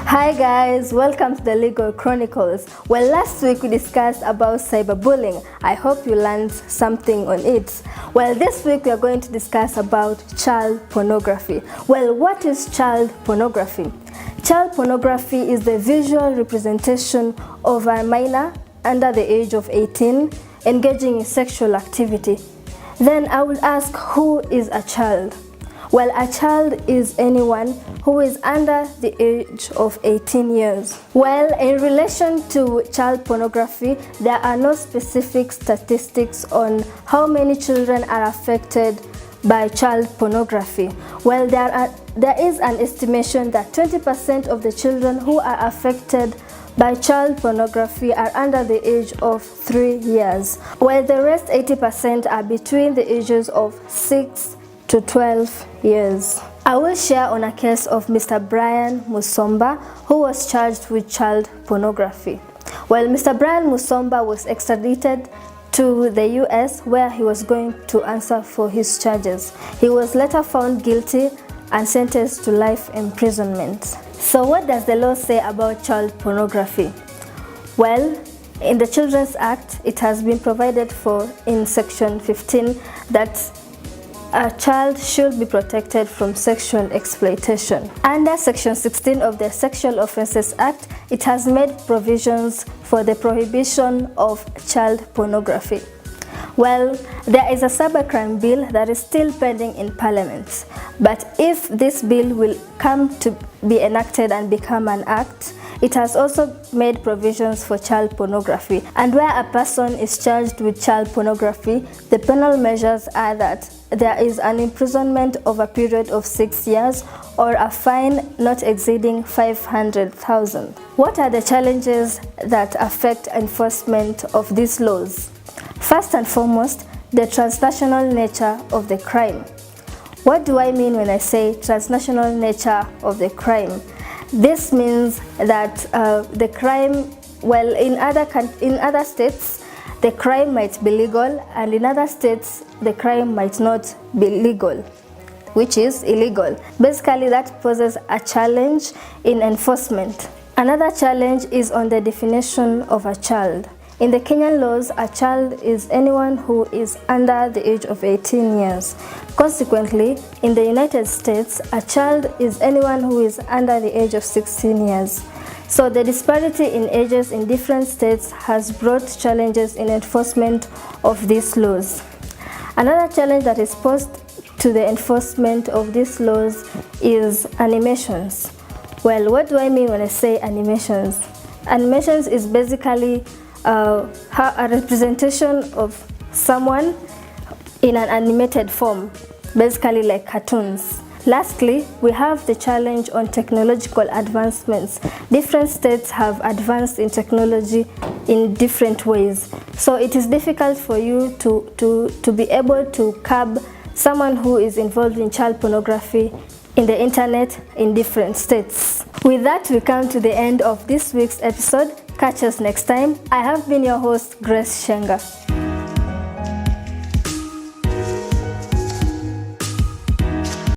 Hi guys, welcome to the Legal Chronicles. Well, last week we discussed about cyberbullying. I hope you learned something on it. Well, this week we are going to discuss about child pornography. Well, what is child pornography? Child pornography is the visual representation of a minor under the age of 18 engaging in sexual activity. Then I will ask, who is a child? Well, a child is anyone who is under the age of 18 years. Well, in relation to child pornography, there are no specific statistics on how many children are affected by child pornography. Well, there is an estimation that 20% of the children who are affected by child pornography are under the age of 3 years, while the rest 80% are between the ages of 6 to 12 years. I will share on a case of Mr. Brian Musomba, who was charged with child pornography. Well, Mr. Brian Musomba was extradited to the US, where he was going to answer for his charges. He was later found guilty and sentenced to life imprisonment. So what does the law say about child pornography? Well, in the Children's Act, it has been provided for in Section 15 that a child should be protected from sexual exploitation. Under Section 16 of the Sexual Offences Act, it has made provisions for the prohibition of child pornography. Well, there is a cybercrime bill that is still pending in Parliament, but if this bill will come to be enacted and become an act, it has also made provisions for child pornography. And where a person is charged with child pornography, the penal measures are that there is an imprisonment of a period of 6 years or a fine not exceeding 500,000. What are the challenges that affect enforcement of these laws? First and foremost, the transnational nature of the crime. What do I mean when I say transnational nature of the crime? This means that the crime, well, in other states, the crime might be legal, and in other states, the crime might not be legal, which is illegal. Basically, that poses a challenge in enforcement. Another challenge is on the definition of a child. In the Kenyan laws, a child is anyone who is under the age of 18 years. Consequently, in the United States, a child is anyone who is under the age of 16 years. So the disparity in ages in different states has brought challenges in enforcement of these laws. Another challenge that is posed to the enforcement of these laws is animations. Well, what do I mean when I say animations? Animations is basically a representation of someone in an animated form, basically like cartoons. Lastly, we have the challenge on technological advancements. Different states have advanced in technology in different ways. So it is difficult for you to be able to curb someone who is involved in child pornography in the internet in different states. With that, we come to the end of this week's episode. Catch us next time. I have been your host, Grace Shenga.